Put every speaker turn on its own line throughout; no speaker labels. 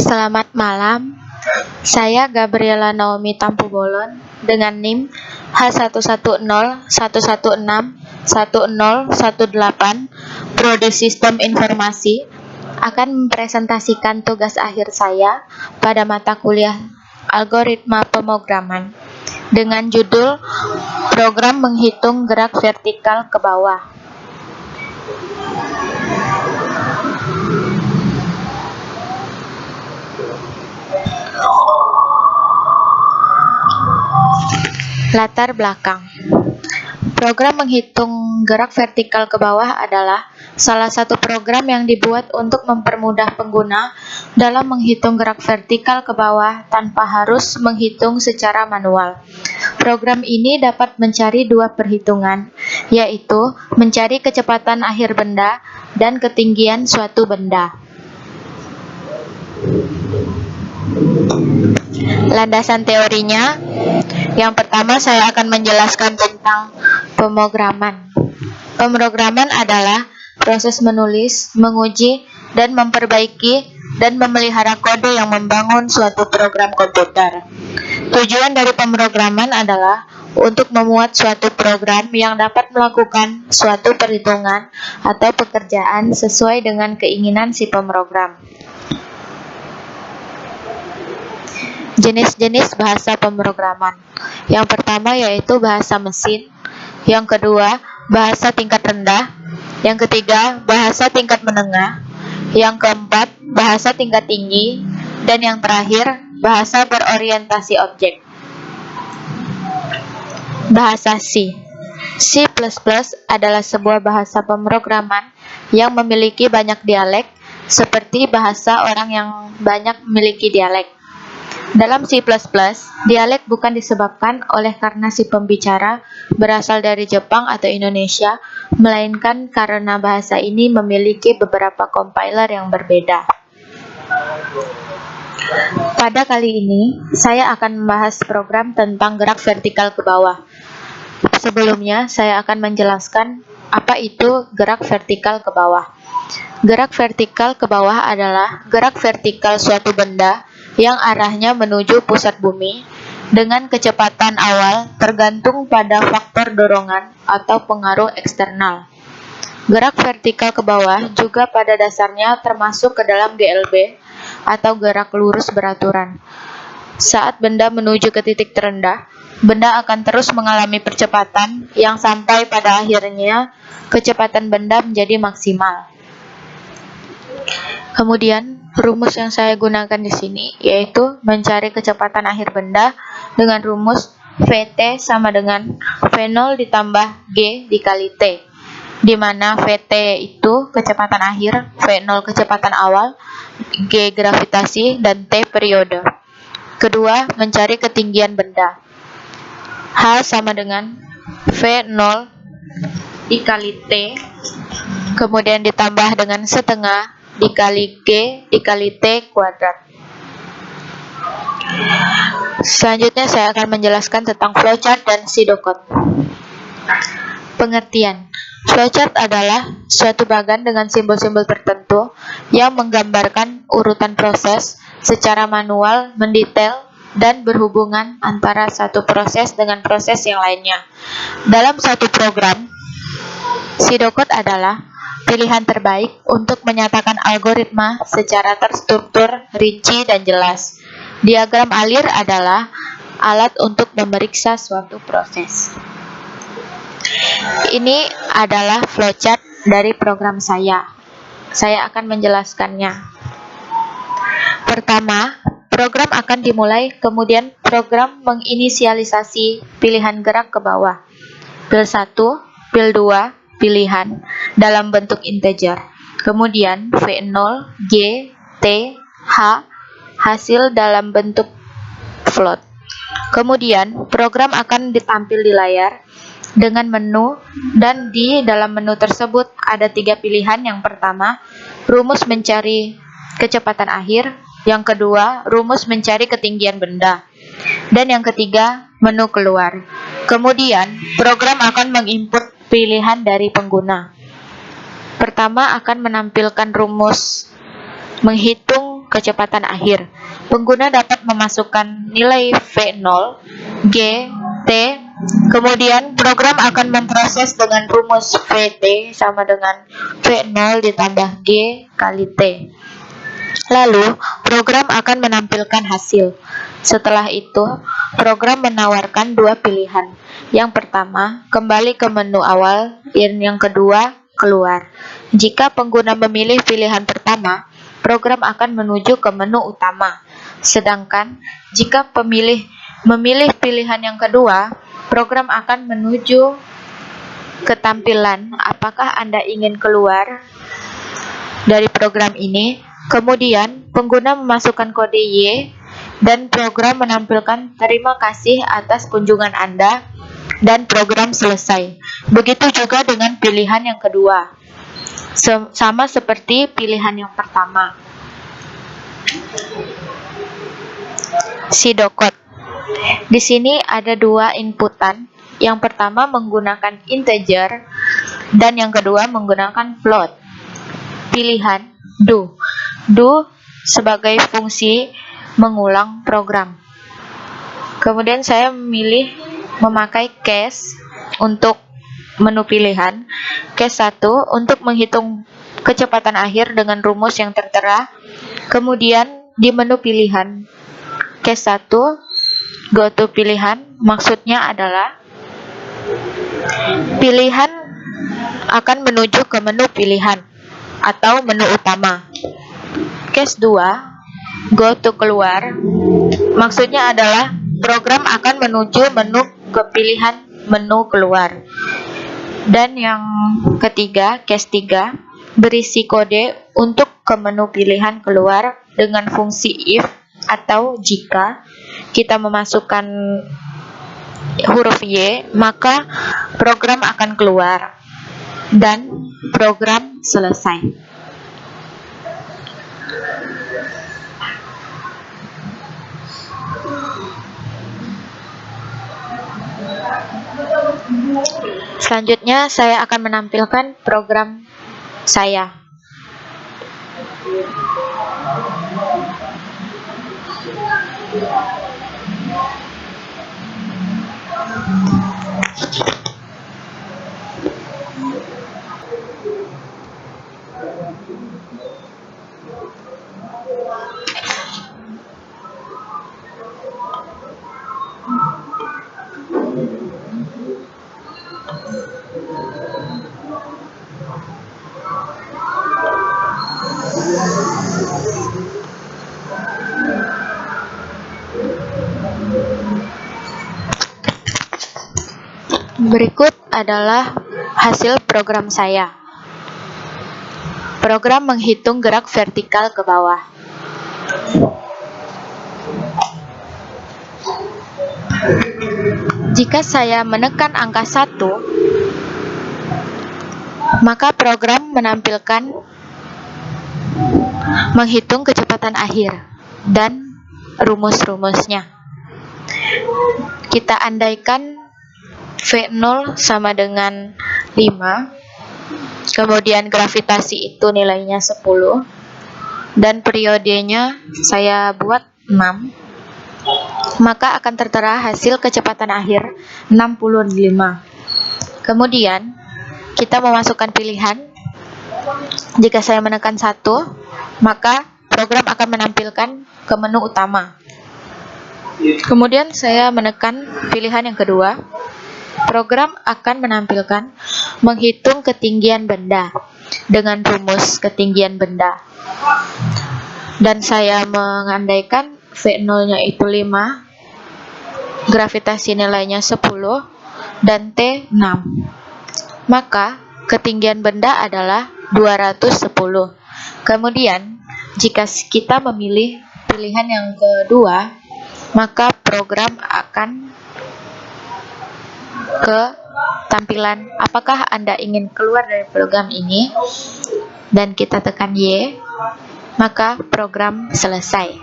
Selamat malam, saya Gabriela Naomi Tampu-Bolon dengan NIM H1101161018 Prodi Sistem Informasi akan mempresentasikan tugas akhir saya pada mata kuliah Algoritma Pemrograman dengan judul Program Menghitung Gerak Vertikal ke Bawah. Latar belakang. Program menghitung gerak vertikal ke bawah adalah salah satu program yang dibuat untuk mempermudah pengguna dalam menghitung gerak vertikal ke bawah tanpa harus menghitung secara manual. Program ini dapat mencari dua perhitungan, yaitu mencari kecepatan akhir benda dan ketinggian suatu benda. Landasan teorinya, yang pertama saya akan menjelaskan tentang pemrograman. Pemrograman adalah proses menulis, menguji, dan memperbaiki dan memelihara kode yang membangun suatu program komputer. Tujuan dari pemrograman adalah untuk memuat suatu program yang dapat melakukan suatu perhitungan atau pekerjaan sesuai dengan keinginan si pemrogram. Jenis-jenis bahasa pemrograman. Yang pertama yaitu bahasa mesin, yang kedua bahasa tingkat rendah, yang ketiga bahasa tingkat menengah, yang keempat bahasa tingkat tinggi, dan yang terakhir bahasa berorientasi objek. Bahasa C. C++ adalah sebuah bahasa pemrograman yang memiliki banyak dialek, seperti bahasa orang yang banyak memiliki dialek. Dalam C++, dialek bukan disebabkan oleh karena si pembicara berasal dari Jepang atau Indonesia, melainkan karena bahasa ini memiliki beberapa compiler yang berbeda. Pada kali ini, saya akan membahas program tentang gerak vertikal ke bawah. Sebelumnya, saya akan menjelaskan apa itu gerak vertikal ke bawah. Gerak vertikal ke bawah adalah gerak vertikal suatu benda yang arahnya menuju pusat bumi dengan kecepatan awal tergantung pada faktor dorongan atau pengaruh eksternal. Gerak vertikal ke bawah juga pada dasarnya termasuk ke dalam GLB atau gerak lurus beraturan. Saat benda menuju ke titik terendah, benda akan terus mengalami percepatan yang sampai pada akhirnya kecepatan benda menjadi maksimal. Kemudian, rumus yang saya gunakan di sini yaitu mencari kecepatan akhir benda dengan rumus Vt sama dengan V0 ditambah G dikali T, di mana Vt itu kecepatan akhir, V0 kecepatan awal, G gravitasi, dan T periode. Kedua, mencari ketinggian benda. H sama dengan V0 dikali T, kemudian ditambah dengan setengah dikali G dikali T kuadrat. Selanjutnya saya akan menjelaskan tentang flowchart dan pseudocode. Pengertian. Flowchart adalah suatu bagan dengan simbol-simbol tertentu yang menggambarkan urutan proses secara manual, mendetail, dan berhubungan antara satu proses dengan proses yang lainnya. Dalam satu program, pseudocode adalah pilihan terbaik untuk menyatakan algoritma secara terstruktur, rinci, dan jelas. Diagram alir adalah alat untuk memeriksa suatu proses. Ini adalah flowchart dari program saya. Saya akan menjelaskannya. Pertama, program akan dimulai, kemudian program menginisialisasi pilihan gerak ke bawah. Pil 1, pil 2, pilihan dalam bentuk integer. Kemudian V0, G, T, H hasil dalam bentuk float. Kemudian program akan ditampil di layar dengan menu, dan di dalam menu tersebut ada 3 pilihan. Yang pertama, rumus mencari kecepatan akhir. Yang kedua, rumus mencari ketinggian benda. Dan yang ketiga, menu keluar. Kemudian program akan menginput pilihan dari pengguna. Pertama akan menampilkan rumus menghitung kecepatan akhir. Pengguna dapat memasukkan nilai V0, G, T, kemudian program akan memproses dengan rumus VT sama dengan V0 ditambah G kali T. Lalu, program akan menampilkan hasil. Setelah itu, program menawarkan dua pilihan. Yang pertama, kembali ke menu awal, dan yang kedua, keluar. Jika pengguna memilih pilihan pertama, program akan menuju ke menu utama. Sedangkan, jika pemilih memilih pilihan yang kedua, program akan menuju ke tampilan apakah Anda ingin keluar dari program ini. Kemudian, pengguna memasukkan kode Y dan program menampilkan terima kasih atas kunjungan Anda dan program selesai. Begitu juga dengan pilihan yang kedua. Sama seperti pilihan yang pertama. Pseudocode. Di sini ada dua inputan. Yang pertama menggunakan integer dan yang kedua menggunakan float. Pilihan do. Do sebagai fungsi mengulang program. Kemudian saya memilih memakai case untuk menu pilihan. Case 1 untuk menghitung kecepatan akhir dengan rumus yang tertera. Kemudian di menu pilihan. Case 1 go to pilihan, maksudnya adalah pilihan akan menuju ke menu pilihan atau menu utama. Case 2 go to keluar, maksudnya adalah program akan menuju menu ke pilihan menu keluar. Dan yang ketiga, case 3, berisi kode untuk ke menu pilihan keluar dengan fungsi if atau jika kita memasukkan huruf Y, maka program akan keluar dan program selesai. Selanjutnya saya akan menampilkan program saya. Berikut adalah hasil program saya. Program menghitung gerak vertikal ke bawah. Jika saya menekan angka 1, maka program menampilkan menghitung kecepatan akhir dan rumus-rumusnya. Kita andaikan V0 sama dengan 5, kemudian gravitasi itu nilainya 10, dan periodenya saya buat 6, maka akan tertera hasil kecepatan akhir 65. Kemudian kita memasukkan pilihan. Jika saya menekan 1, maka program akan menampilkan ke menu utama. Kemudian saya menekan pilihan yang kedua. Program akan menampilkan menghitung ketinggian benda dengan rumus ketinggian benda. Dan saya mengandaikan V0-nya itu 5, gravitasi nilainya 10, dan T 6. Maka ketinggian benda adalah 210. Kemudian, jika kita memilih pilihan yang kedua, maka program akan ke tampilan apakah Anda ingin keluar dari program ini, dan kita tekan Y, maka program selesai.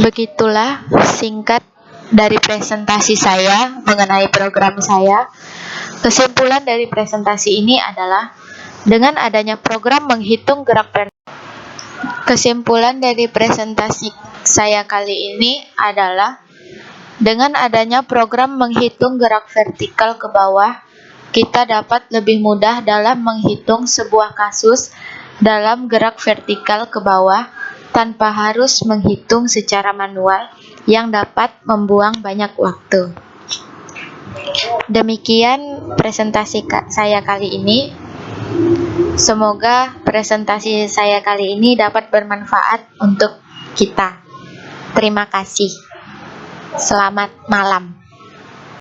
Begitulah singkat dari presentasi saya mengenai program saya. Kesimpulan dari presentasi ini adalah dengan adanya program menghitung gerak vertikal, Kesimpulan dari presentasi saya kali ini adalah dengan adanya program menghitung gerak vertikal ke bawah, kita dapat lebih mudah dalam menghitung sebuah kasus dalam gerak vertikal ke bawah tanpa harus menghitung secara manual yang dapat membuang banyak waktu. Demikian presentasi saya kali ini. Semoga presentasi saya kali ini dapat bermanfaat untuk kita. Terima kasih. Selamat malam.